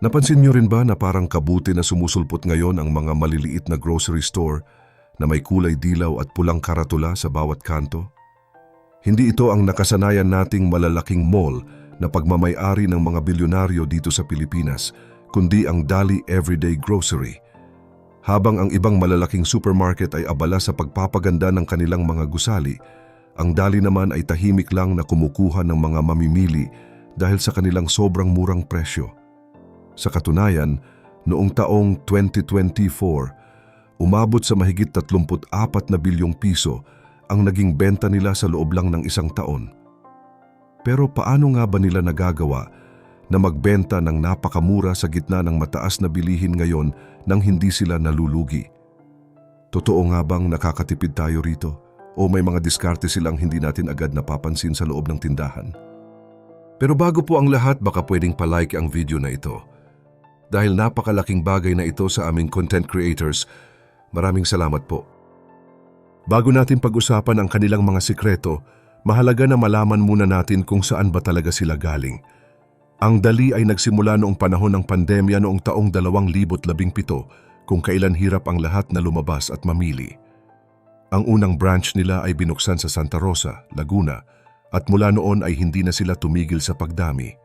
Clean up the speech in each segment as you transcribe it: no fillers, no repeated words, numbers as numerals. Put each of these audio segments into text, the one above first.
Napansin niyo rin ba na parang kabuti na sumusulpot ngayon ang mga maliliit na grocery store na may kulay dilaw at pulang karatula sa bawat kanto? Hindi ito ang nakasanayan nating malalaking mall na pagmamay-ari ng mga bilyonaryo dito sa Pilipinas, kundi ang Dali Everyday Grocery. Habang ang ibang malalaking supermarket ay abala sa pagpapaganda ng kanilang mga gusali, ang Dali naman ay tahimik lang na kumukuha ng mga mamimili dahil sa kanilang sobrang murang presyo. Sa katunayan, noong taong 2024, umabot sa mahigit 34 na bilyong piso ang naging benta nila sa loob lang ng isang taon. Pero paano nga ba nila nagagawa na magbenta ng napakamura sa gitna ng mataas na bilihin ngayon nang hindi sila nalulugi? Totoo nga bang nakakatipid tayo rito? O may mga diskarte silang hindi natin agad napapansin sa loob ng tindahan? Pero bago po ang lahat, baka pwedeng palike ang video na ito. Dahil napakalaking bagay na ito sa aming content creators, maraming salamat po. Bago natin pag-usapan ang kanilang mga sikreto, mahalaga na malaman muna natin kung saan ba talaga sila galing. Ang Dali ay nagsimula noong panahon ng pandemya noong taong 2017 kung kailan hirap ang lahat na lumabas at mamili. Ang unang branch nila ay binuksan sa Santa Rosa, Laguna, at mula noon ay hindi na sila tumigil sa pagdami.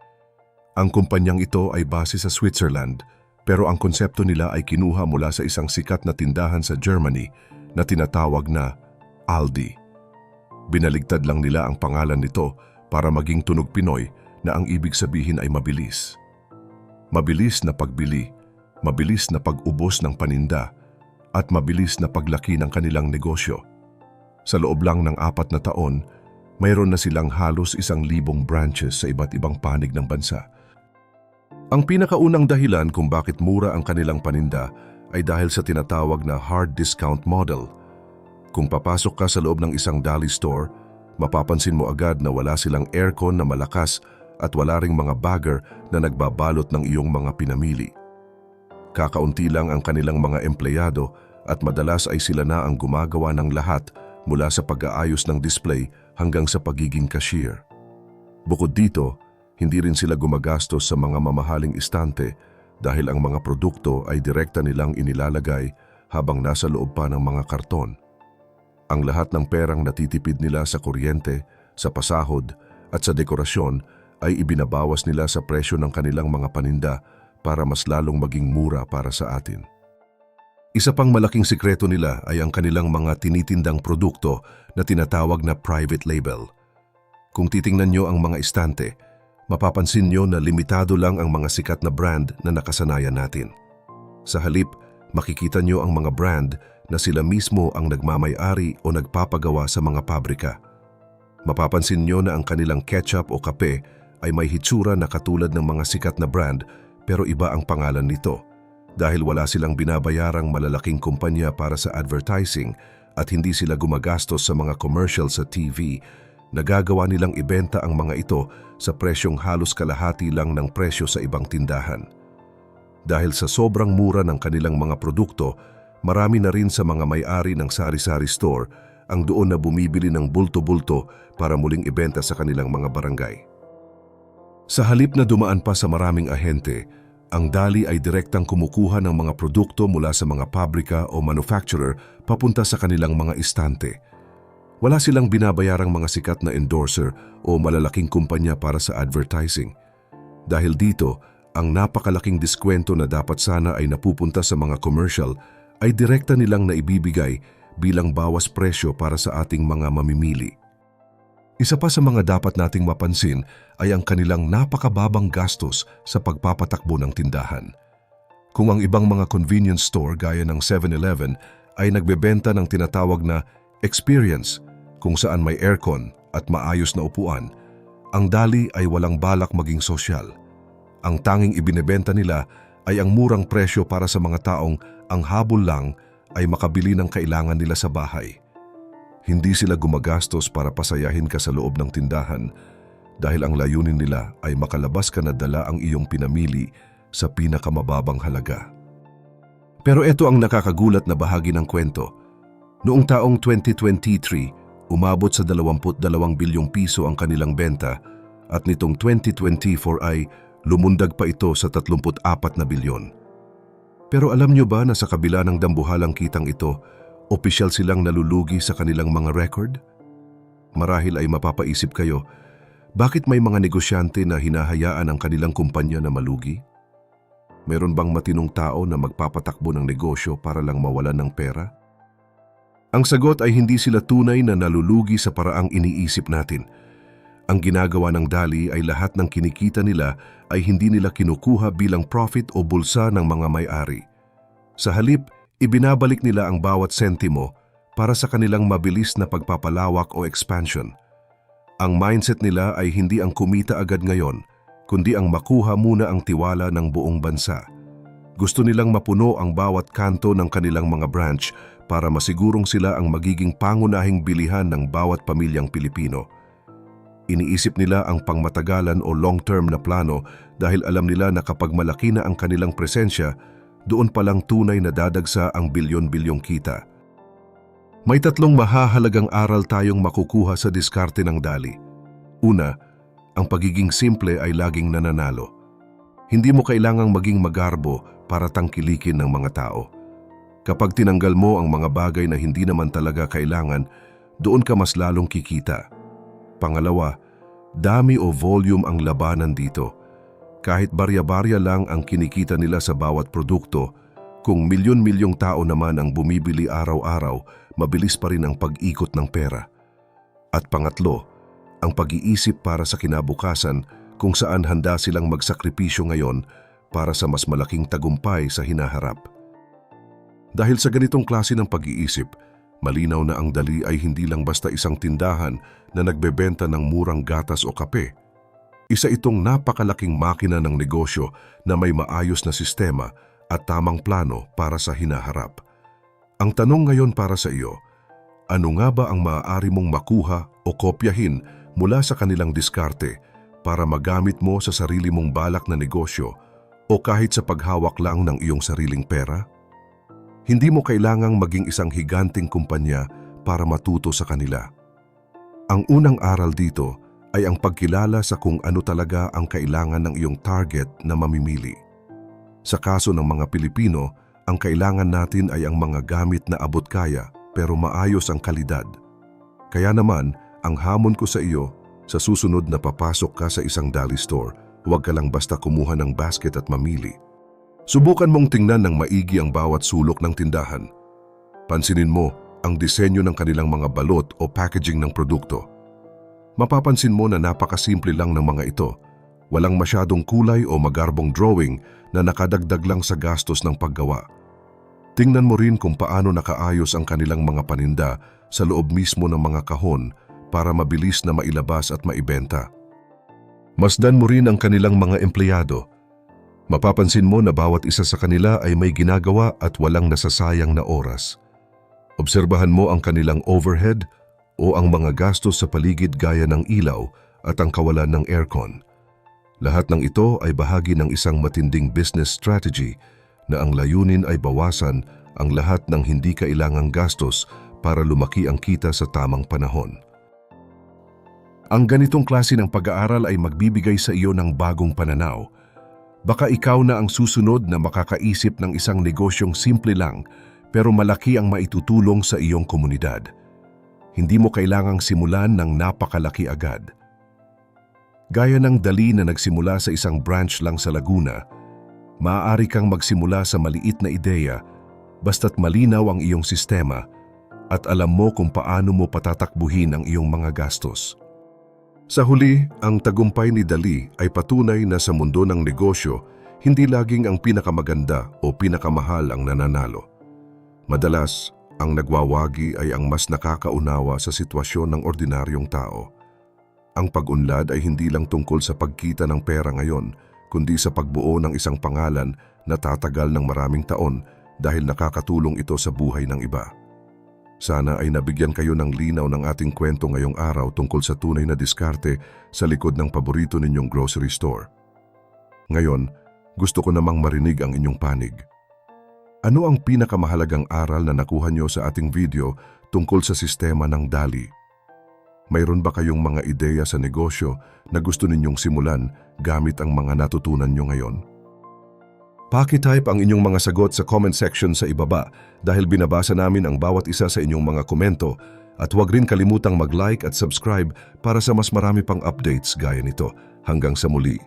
Ang kumpanyang ito ay base sa Switzerland, pero ang konsepto nila ay kinuha mula sa isang sikat na tindahan sa Germany na tinatawag na Aldi. Binaligtad lang nila ang pangalan nito para maging tunog Pinoy na ang ibig sabihin ay mabilis. Mabilis na pagbili, mabilis na pag-ubos ng paninda, at mabilis na paglaki ng kanilang negosyo. Sa loob lang ng 4 na taon, mayroon na silang halos 1,000 branches sa iba't ibang panig ng bansa. Ang pinakaunang dahilan kung bakit mura ang kanilang paninda ay dahil sa tinatawag na hard discount model. Kung papasok ka sa loob ng isang Dali store, mapapansin mo agad na wala silang aircon na malakas at wala ring mga bagger na nagbabalot ng iyong mga pinamili. Kakaunti lang ang kanilang mga empleyado at madalas ay sila na ang gumagawa ng lahat mula sa pag-aayos ng display hanggang sa pagiging cashier. Bukod dito, hindi rin sila gumagastos sa mga mamahaling istante dahil ang mga produkto ay direkta nilang inilalagay habang nasa loob pa ng mga karton. Ang lahat ng perang natitipid nila sa kuryente, sa pasahod at sa dekorasyon ay ibinabawas nila sa presyo ng kanilang mga paninda para mas lalong maging mura para sa atin. Isa pang malaking sikreto nila ay ang kanilang mga tinitindang produkto na tinatawag na private label. Kung titingnan nyo ang mga istante, mapapansin nyo na limitado lang ang mga sikat na brand na nakasanayan natin. Sa halip, makikita nyo ang mga brand na sila mismo ang nagmamay-ari o nagpapagawa sa mga pabrika. Mapapansin nyo na ang kanilang ketchup o kape ay may hitsura na katulad ng mga sikat na brand pero iba ang pangalan nito dahil wala silang binabayarang malalaking kumpanya para sa advertising at hindi sila gumagastos sa mga commercial sa TV. Nagagawa nilang ibenta ang mga ito sa presyong halos kalahati lang ng presyo sa ibang tindahan. Dahil sa sobrang mura ng kanilang mga produkto, marami na rin sa mga may-ari ng sari-sari store ang doon na bumibili ng bulto-bulto para muling ibenta sa kanilang mga barangay. Sa halip na dumaan pa sa maraming ahente, ang Dali ay direktang kumukuha ng mga produkto mula sa mga pabrika o manufacturer papunta sa kanilang mga istante. Wala silang binabayarang mga sikat na endorser o malalaking kumpanya para sa advertising. Dahil dito, ang napakalaking diskwento na dapat sana ay napupunta sa mga commercial ay direkta nilang naibibigay bilang bawas presyo para sa ating mga mamimili. Isa pa sa mga dapat nating mapansin ay ang kanilang napakababang gastos sa pagpapatakbo ng tindahan. Kung ang ibang mga convenience store gaya ng 7-Eleven ay nagbebenta ng tinatawag na experience kung saan may aircon at maayos na upuan, ang Dali ay walang balak maging sosyal. Ang tanging ibinebenta nila ay ang murang presyo para sa mga taong ang habol lang ay makabili ng kailangan nila sa bahay. Hindi sila gumagastos para pasayahin ka sa loob ng tindahan dahil ang layunin nila ay makalabas ka na dala ang iyong pinamili sa pinakamababang halaga. Pero ito ang nakakagulat na bahagi ng kwento. Noong taong 2023, umabot sa 22 bilyong piso ang kanilang benta at nitong 2024 ay lumundag pa ito sa 34 na bilyon. Pero alam nyo ba na sa kabila ng dambuhalang kitang ito, opisyal silang nalulugi sa kanilang mga record? Marahil ay mapapaisip kayo, bakit may mga negosyante na hinahayaan ang kanilang kumpanya na malugi? Meron bang matinong tao na magpapatakbo ng negosyo para lang mawalan ng pera? Ang sagot ay hindi sila tunay na nalulugi sa paraang iniisip natin. Ang ginagawa ng Dali ay lahat ng kinikita nila ay hindi nila kinukuha bilang profit o bulsa ng mga may-ari. Sa halip, ibinabalik nila ang bawat sentimo para sa kanilang mabilis na pagpapalawak o expansion. Ang mindset nila ay hindi ang kumita agad ngayon, kundi ang makuha muna ang tiwala ng buong bansa. Gusto nilang mapuno ang bawat kanto ng kanilang mga branch para masigurong sila ang magiging pangunahing bilihan ng bawat pamilyang Pilipino. Iniisip nila ang pangmatagalan o long-term na plano dahil alam nila na kapag malaki na ang kanilang presensya, doon palang tunay na dadagsa ang bilyon-bilyong kita. May 3 mahahalagang aral tayong makukuha sa diskarte ng Dali. Una, ang pagiging simple ay laging nananalo. Hindi mo kailangang maging magarbo para tangkilikin ng mga tao. Kapag tinanggal mo ang mga bagay na hindi naman talaga kailangan, doon ka mas lalong kikita. Pangalawa, dami o volume ang labanan dito. Kahit barya-barya lang ang kinikita nila sa bawat produkto, kung milyon-milyong tao naman ang bumibili araw-araw, mabilis pa rin ang pag-ikot ng pera. At pangatlo, ang pag-iisip para sa kinabukasan kung saan handa silang magsakripisyo ngayon para sa mas malaking tagumpay sa hinaharap. Dahil sa ganitong klase ng pag-iisip, malinaw na ang Dali ay hindi lang basta isang tindahan na nagbebenta ng murang gatas o kape. Isa itong napakalaking makina ng negosyo na may maayos na sistema at tamang plano para sa hinaharap. Ang tanong ngayon para sa iyo, ano nga ba ang maaari mong makuha o kopyahin mula sa kanilang diskarte para magamit mo sa sarili mong balak na negosyo o kahit sa paghawak lang ng iyong sariling pera? Hindi mo kailangang maging isang higanting kumpanya para matuto sa kanila. Ang unang aral dito ay ang pagkilala sa kung ano talaga ang kailangan ng iyong target na mamimili. Sa kaso ng mga Pilipino, ang kailangan natin ay ang mga gamit na abot kaya pero maayos ang kalidad. Kaya naman, ang hamon ko sa iyo, sa susunod na papasok ka sa isang Dali store, huwag ka lang basta kumuha ng basket at mamili. Subukan mong tingnan ng maigi ang bawat sulok ng tindahan. Pansinin mo ang disenyo ng kanilang mga balot o packaging ng produkto. Mapapansin mo na napakasimple lang ng mga ito. Walang masyadong kulay o magarbong drawing na nakadagdag lang sa gastos ng paggawa. Tingnan mo rin kung paano nakaayos ang kanilang mga paninda sa loob mismo ng mga kahon para mabilis na mailabas at maibenta. Masdan mo rin ang kanilang mga empleyado. Mapapansin mo na bawat isa sa kanila ay may ginagawa at walang nasasayang na oras. Obserbahan mo ang kanilang overhead o ang mga gastos sa paligid gaya ng ilaw at ang kawalan ng aircon. Lahat ng ito ay bahagi ng isang matinding business strategy na ang layunin ay bawasan ang lahat ng hindi kailangang gastos para lumaki ang kita sa tamang panahon. Ang ganitong klase ng pag-aaral ay magbibigay sa iyo ng bagong pananaw. Baka ikaw na ang susunod na makakaisip ng isang negosyong simple lang pero malaki ang maitutulong sa iyong komunidad. Hindi mo kailangang simulan ng napakalaki agad. Gaya ng Dali na nagsimula sa isang branch lang sa Laguna, maaari kang magsimula sa maliit na ideya basta't malinaw ang iyong sistema at alam mo kung paano mo patatakbuhin ang iyong mga gastos. Sa huli, ang tagumpay ni Dali ay patunay na sa mundo ng negosyo, hindi laging ang pinakamaganda o pinakamahal ang nananalo. Madalas, ang nagwawagi ay ang mas nakakaunawa sa sitwasyon ng ordinaryong tao. Ang pag-unlad ay hindi lang tungkol sa pagkita ng pera ngayon, kundi sa pagbuo ng isang pangalan na tatagal ng maraming taon dahil nakakatulong ito sa buhay ng iba. Sana ay nabigyan kayo ng linaw ng ating kwento ngayong araw tungkol sa tunay na diskarte sa likod ng paborito ninyong grocery store. Ngayon, gusto ko namang marinig ang inyong panig. Ano ang pinakamahalagang aral na nakuha nyo sa ating video tungkol sa sistema ng Dali? Mayroon ba kayong mga ideya sa negosyo na gusto ninyong simulan gamit ang mga natutunan nyo ngayon? Paki-type ang inyong mga sagot sa comment section sa ibaba dahil binabasa namin ang bawat isa sa inyong mga komento, at huwag rin kalimutang mag-like at subscribe para sa mas marami pang updates gaya nito. Hanggang sa muli.